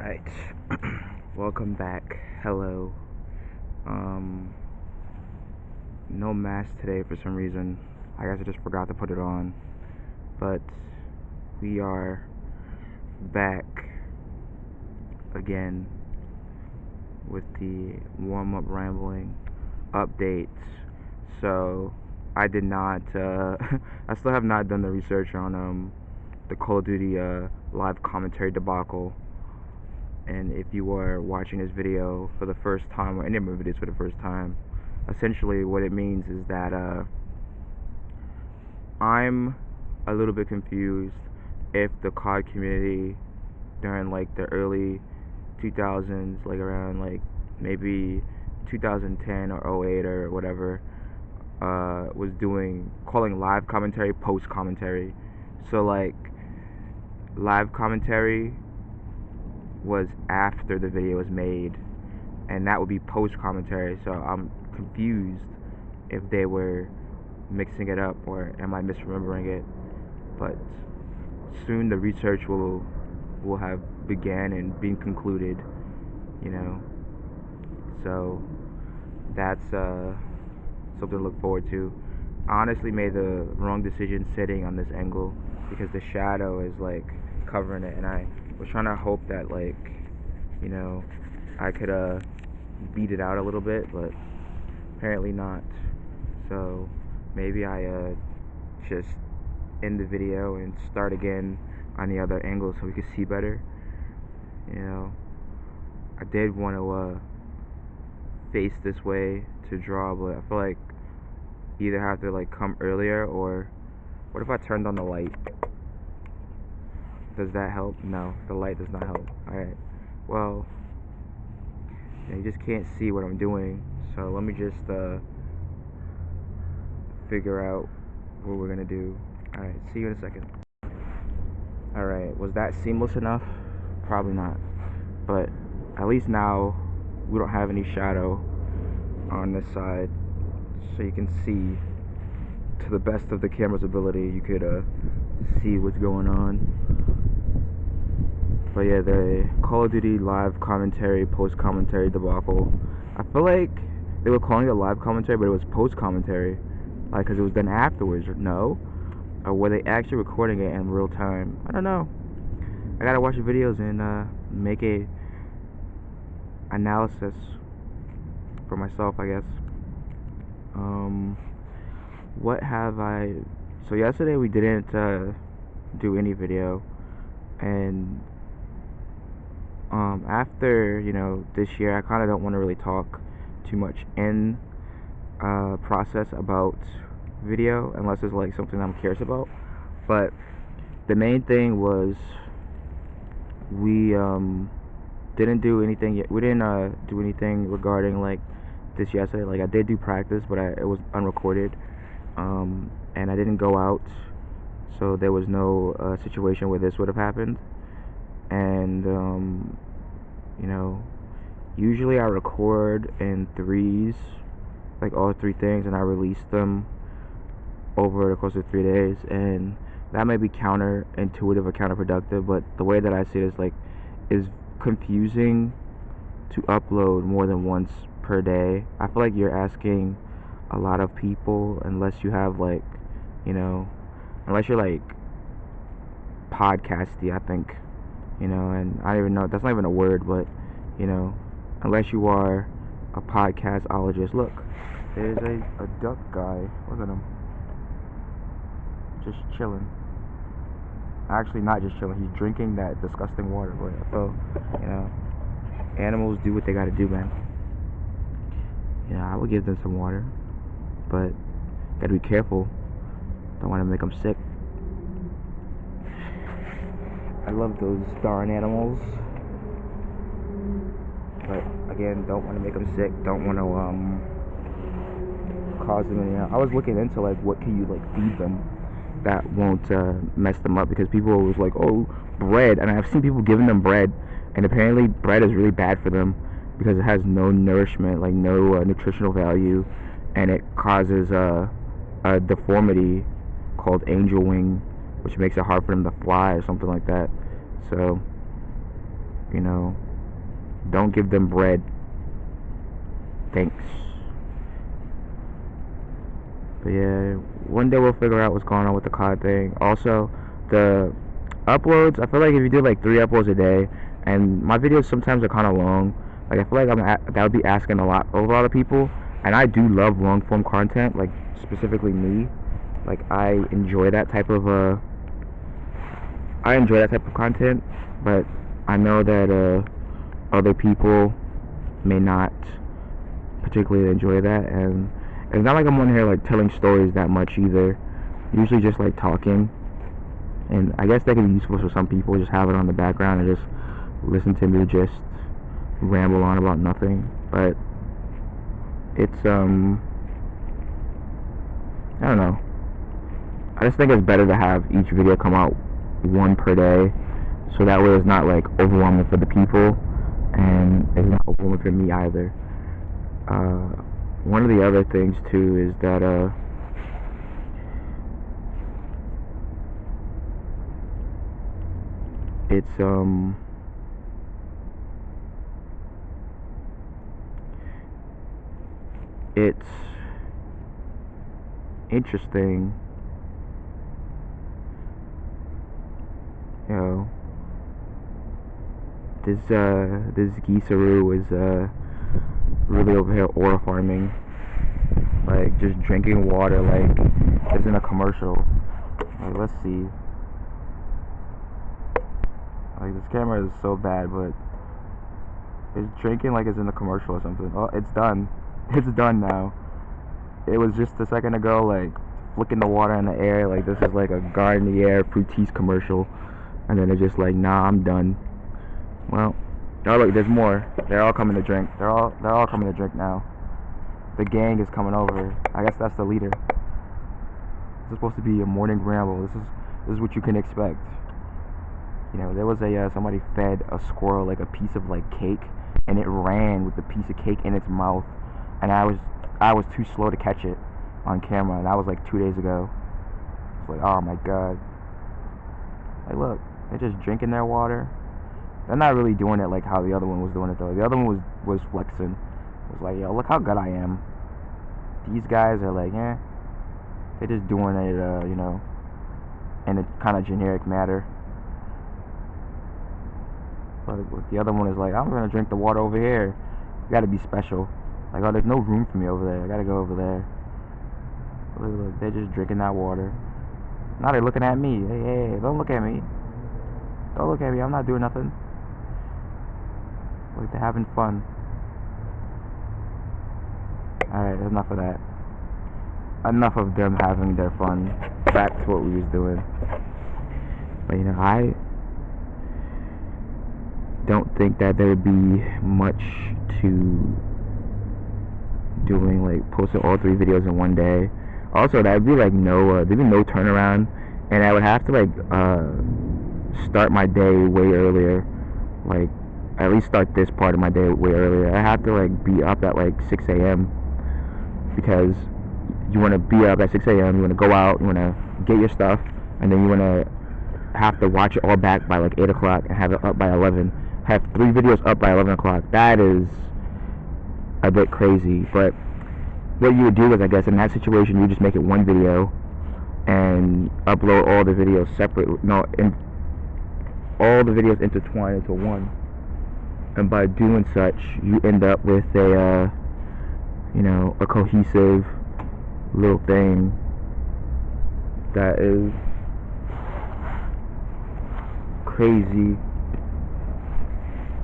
Alright. Welcome back. Hello. No mask today for some reason. I guess I just forgot to put it on. But we are back again with the warm-up rambling updates. So I did not I still have not done the research on the Call of Duty live commentary debacle. And if you are watching this video for the first time, or any of my videos for the first time, essentially what it means is that I'm a little bit confused if the COD community during like the early 2000s, like around like maybe 2010 or 08 or whatever, was calling live commentary post commentary. So like live commentary was after the video was made, and that would be post commentary. So I'm confused if they were mixing it up, or am I misremembering it? But soon the research will have began and been concluded, you know. So that's something to look forward to. I honestly made the wrong decision sitting on this angle because the shadow is like covering it, and I was trying to hope that, like, you know, I could beat it out a little bit, but apparently not. So maybe I just end the video and start again on the other angle so we could see better. You know, I did want to face this way to draw, but I feel like either have to like come earlier, or what if I turned on the light? Does that help? No, the light does not help. Alright, well, yeah, you just can't see what I'm doing, so let me just figure out what we're gonna do. Alright, see you in a second. Alright, was that seamless enough? Probably not, but at least now we don't have any shadow on this side, so you can see to the best of the camera's ability. You could see what's going on. But yeah, the Call of Duty live commentary, post commentary debacle. I feel like they were calling it live commentary, but it was post commentary, like, because it was done afterwards. No, or were they actually recording it in real time? I don't know. I gotta watch the videos and make a analysis for myself, I guess. What have I? So yesterday we didn't do any video, and after, you know, this year, I kind of don't want to really talk too much in process about video unless it's like something I'm curious about. But the main thing was we didn't do anything yet. We didn't do anything regarding like this yesterday. Like, I did do practice, but it was unrecorded, and I didn't go out, so there was no situation where this would have happened. And you know, usually I record in threes, like all three things, and I release them over the course of 3 days, and that may be counterintuitive or counterproductive, but the way that I see it is like, is confusing to upload more than once per day. I feel like you're asking a lot of people, unless you have like, you know, unless you're like podcasty, I think, you know, and I don't even know, that's not even a word, but, you know, unless you are a podcastologist. Look, there's a duck guy, look at him, just chilling. Actually, not just chilling, he's drinking that disgusting water. But so, you know, animals do what they gotta do, man. You know, I would give them some water, but gotta be careful, don't want to make them sick. I love those darn animals, but again, don't want to make them sick. Don't want to cause them any. I was looking into like, what can you like feed them that won't mess them up, because people was like, oh, bread, and I've seen people giving them bread, and apparently bread is really bad for them because it has no nourishment, like no nutritional value, and it causes a deformity called angel wing, which makes it hard for them to fly or something like that. So You know, don't give them bread. Thanks. But yeah, one day we'll figure out what's going on with the COD thing. Also, the uploads, I feel like if you did like 3 uploads a day, and my videos sometimes are kind of long, like I feel like that would be asking a lot of a lot of people, and I do love long form content, like specifically me. Like I enjoy that type of content, but I know that other people may not particularly enjoy that, and it's not like I'm on here like telling stories that much either. Usually just like talking, and I guess that can be useful for some people, just have it on the background and just listen to me just ramble on about nothing. But it's I don't know, I just think it's better to have each video come out one per day, so that way it's not like overwhelming for the people and it's not overwhelming for me either. One of the other things too is that it's interesting, you know, this geeseroo is really over here oil farming, like just drinking water like it's in a commercial. Like, let's see, like this camera is so bad, but it's drinking like it's in the commercial or something. Oh, it's done. It's done now. It was just a second ago like flicking the water in the air like this is like a Garnier Fructis commercial, and then it's just like, nah, I'm done. Well, oh look, there's more. They're all coming to drink. They're all coming to drink now. The gang is coming over. I guess that's the leader. This is supposed to be a morning ramble. This is what you can expect. You know, there was somebody fed a squirrel like a piece of like cake, and it ran with the piece of cake in its mouth, and I was too slow to catch it on camera, and that was like 2 days ago. It's like, oh my god. Like, look, they're just drinking their water. They're not really doing it like how the other one was doing it though. The other one was flexing. It was like, yo, look how good I am. These guys are like, eh. They're just doing it, you know, in a kind of generic matter. But the other one is like, I'm gonna drink the water over here. You gotta be special. Like, oh, there's no room for me over there. I gotta go over there. Look, they're just drinking that water. Now they're looking at me. Hey, don't look at me. Don't look at me. I'm not doing nothing. Like, they're having fun. Alright, enough of that. Enough of them having their fun. Back to what we was doing. But, you know, I don't think that there would be much to doing, like, posting all 3 videos in one day. Also, that would be, like, there'd be no turnaround. And I would have to, like, start my day way earlier. Like, at least start this part of my day way earlier. I have to like be up at like 6 a.m. because you want to be up at 6 a.m. You want to go out, you want to get your stuff, and then you want to have to watch it all back by like 8 o'clock and have it up by 11. Have 3 videos up by 11 o'clock. That is a bit crazy. But what you would do is, I guess, in that situation, you just make it one video and upload all the videos separately. No, all the videos intertwine into one. And by doing such, you end up with a, you know, a cohesive little thing that is crazy,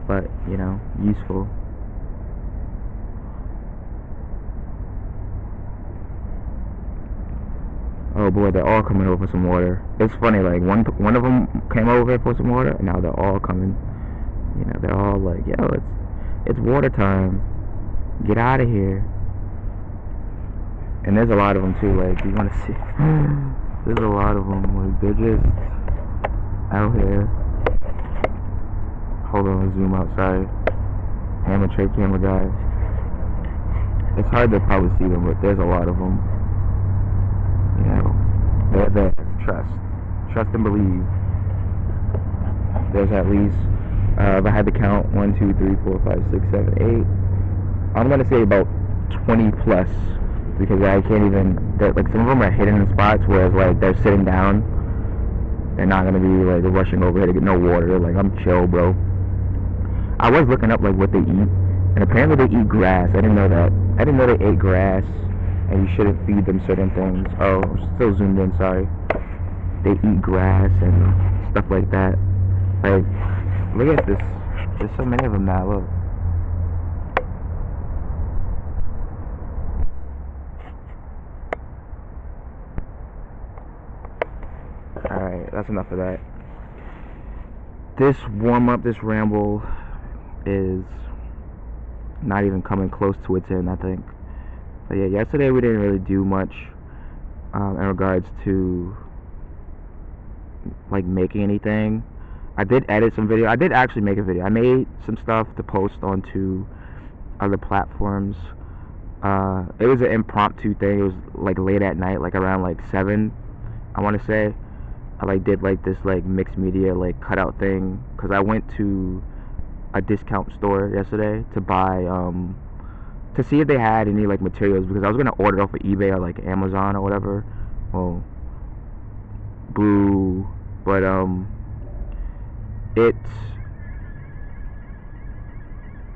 but, you know, useful. Oh boy, they're all coming over for some water. It's funny, like, one of them came over for some water, and now they're all coming. You know, they're all like, yo, it's water time. Get out of here. And there's a lot of them too, like, you want to see. There's a lot of them, like, they're just out here. Hold on, zoom outside. Hammer tray camera guy. It's hard to probably see them, but there's a lot of them. You know, they're there. Trust and believe. There's at least If I had to count 1, 2, 3, 4, 5, 6, 7, 8, I'm gonna say about 20 plus, because I can't even. Like some of them are hidden in spots, whereas like they're sitting down. They're not gonna be like rushing over here to get no water. Like I'm chill, bro. I was looking up like what they eat, and apparently they eat grass. I didn't know that. I didn't know they ate grass, and you shouldn't feed them certain things. Oh, I'm still zoomed in. Sorry. They eat grass and stuff like that. Like, look at this. There's so many of them now. Look. Alright, that's enough of that. This warm-up, this ramble is not even coming close to its end, I think. But yeah, yesterday we didn't really do much in regards to like making anything. I did edit some video. I did actually make a video. I made some stuff to post onto other platforms. It was an impromptu thing. It was like late at night, like around like 7, I want to say. I like did like this like mixed media like cutout thing, because I went to a discount store yesterday to buy to see if they had any like materials, because I was gonna order off of eBay or like Amazon or whatever. Well, boo. But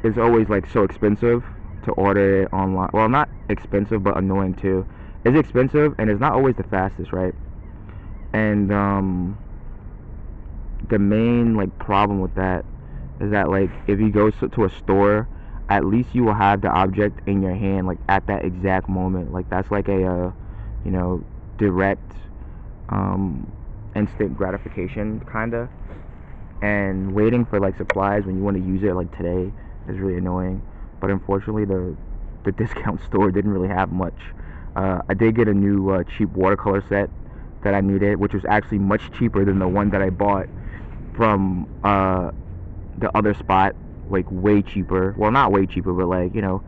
it's always like so expensive to order it online. Well, not expensive, but annoying too. It's expensive and it's not always the fastest, right? And the main like problem with that is that like if you go to a store, at least you will have the object in your hand like at that exact moment. Like that's like a you know, direct instant gratification kinda. And waiting for like supplies when you want to use it like today is really annoying. But unfortunately the discount store didn't really have much. I did get a new cheap watercolor set that I needed, which was actually much cheaper than the one that I bought from the other spot. Like way cheaper. Well, not way cheaper, but like, you know,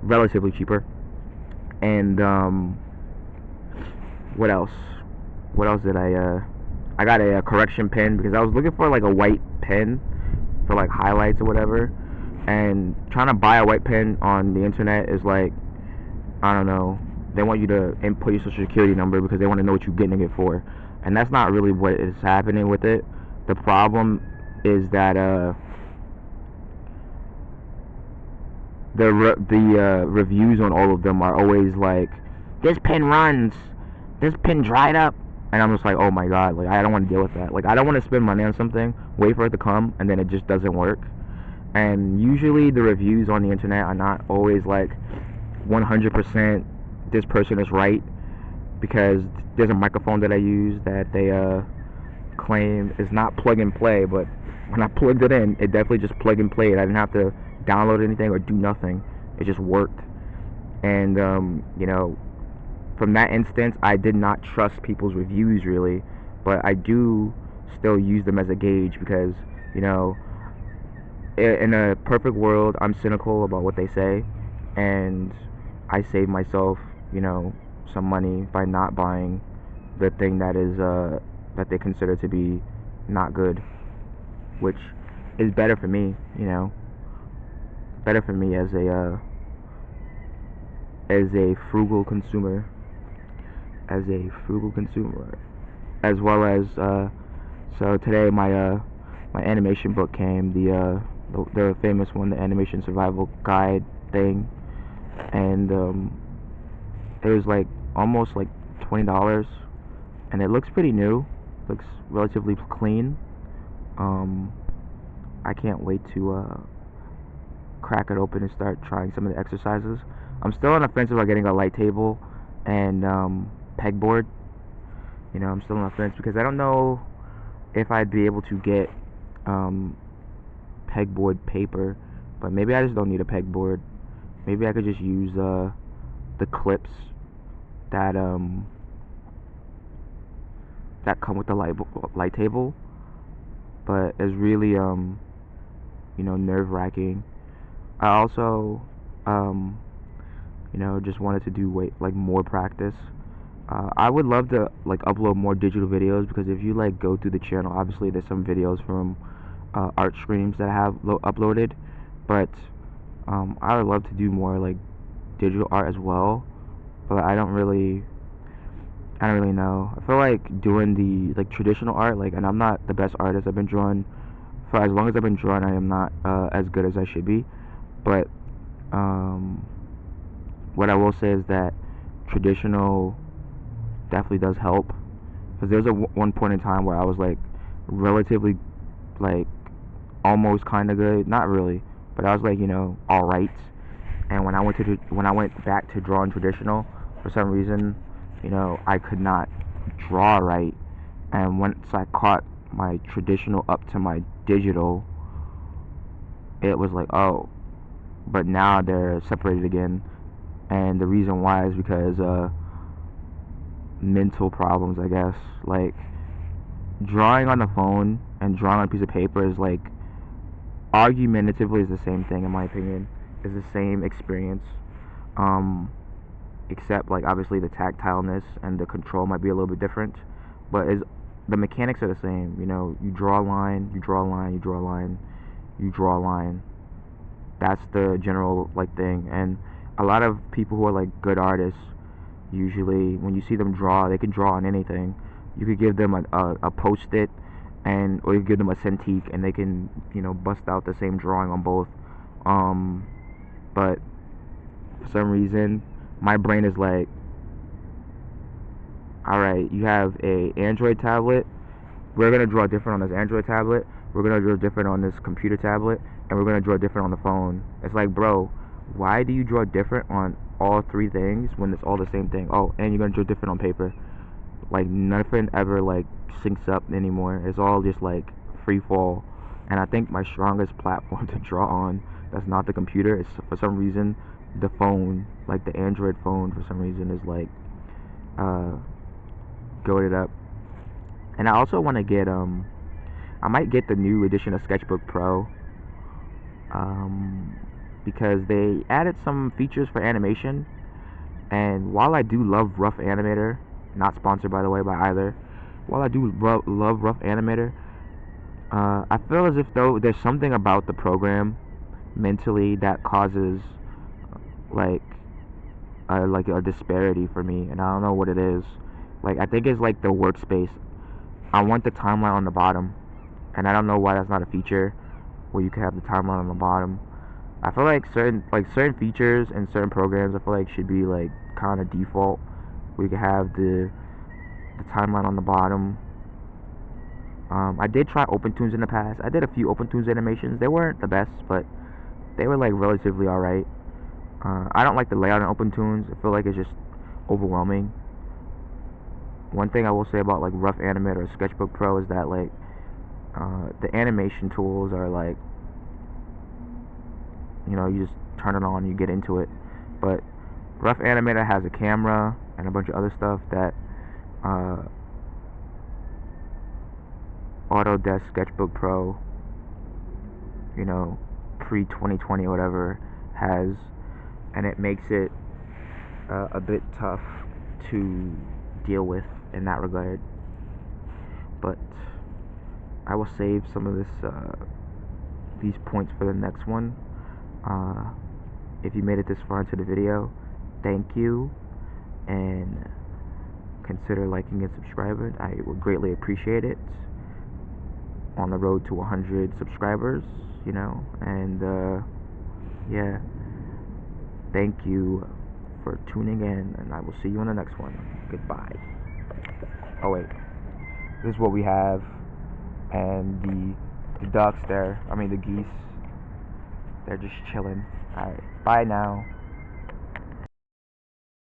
relatively cheaper. And what else? What else did I got a correction pen, because I was looking for like a white pen for like highlights or whatever. And trying to buy a white pen on the internet is like, I don't know, they want you to input your social security number because they want to know what you're getting it for, and that's not really what is happening with it. The problem is that the reviews on all of them are always like, this pen runs, this pen dried up, and I'm just like, oh my god, like I don't want to deal with that. Like I don't want to spend money on something, wait for it to come, and then it just doesn't work. And usually the reviews on the internet are not always like 100% this person is right, because there's a microphone that I use that they claim is not plug and play, but when I plugged it in, it definitely just plug and played. I didn't have to download anything or do nothing. It just worked. And you know, from that instance, I did not trust people's reviews really, but I do still use them as a gauge, because you know, in a perfect world, I'm cynical about what they say, and I save myself, you know, some money by not buying the thing that is that they consider to be not good, which is better for me, you know, better for me as a frugal consumer, as well as so today my my animation book came, the famous one, the Animation Survival Guide thing, and it was like almost like $20, and it looks pretty new, looks relatively clean. I can't wait to crack it open and start trying some of the exercises. I'm still on the fence about getting a light table and pegboard. You know, I'm still on the fence because I don't know if I'd be able to get pegboard paper, but maybe I just don't need a pegboard. Maybe I could just use the clips that that come with the light table, but it's really you know, nerve-wracking. I also you know, just wanted to do like more practice. I would love to like upload more digital videos, because if you like go through the channel, obviously there's some videos from art streams that I have uploaded, but I would love to do more like digital art as well, but I don't really know. I feel like doing the like traditional art, like, and I'm not the best artist. I've been drawing for as long as I've been drawing. I am not as good as I should be, but um, what I will say is that traditional definitely does help. Because there was one point in time where I was like relatively like almost kind of good, not really, but I was like, all right. And when I went back to drawing traditional, for some reason, I could not draw right. And once I caught my traditional up to my digital, it was like, oh, but now they're separated again. And the reason why is because mental problems, I guess. Like, drawing on the phone and drawing on a piece of paper is like argumentatively is the same thing, in my opinion. It's the same experience, um, except like obviously the tactileness and the control might be a little bit different, but is the mechanics are the same. You draw a line, you draw a line, you draw a line, you draw a line. That's the general like thing. And a lot of people who are like good artists, usually when you see them draw, they can draw on anything. You could give them a post-it, or you give them a Cintiq, and they can bust out the same drawing on both. But for some reason my brain is like, all right, you have a Android tablet, we're gonna draw different on this Android tablet, we're gonna draw different on this computer tablet, and we're gonna draw different on the phone. It's like, bro, why do you draw different on all three things when it's all the same thing? Oh, and you're gonna draw different on paper. Like, nothing ever like syncs up anymore. It's all just like free fall. And I think my strongest platform to draw on, that's not the computer, is for some reason the phone. Like the Android phone for some reason is like goated up. And I also want to get I might get the new edition of Sketchbook Pro, because they added some features for animation. And while I do love Rough Animator, not sponsored by the way by either, while I do love Rough Animator, I feel as if though there's something about the program mentally that causes like a disparity for me, and I don't know what it is. Like, I think it's like the workspace. I want the timeline on the bottom, and I don't know why that's not a feature where you can have the timeline on the bottom. I feel like certain features and certain programs, I feel like should be like kind of default, where you can have the timeline on the bottom. I did try OpenToonz in the past. I did a few OpenToonz animations. They weren't the best, but they were like relatively alright. I don't like the layout in OpenToonz. I feel like it's just overwhelming. One thing I will say about like Rough Animator or Sketchbook Pro is that like the animation tools are like, you just turn it on, you get into it. But Rough Animator has a camera and a bunch of other stuff that Autodesk Sketchbook Pro, pre-2020 or whatever, has, and it makes it a bit tough to deal with in that regard. But I will save some of these points for the next one. If you made it this far into the video, thank you, and consider liking and subscribing. I would greatly appreciate it. On the road to 100 subscribers, and yeah, thank you for tuning in, and I will see you in the next one. Goodbye. Oh wait, this is what we have, and the ducks there, the geese, they're just chilling. Alright, bye now.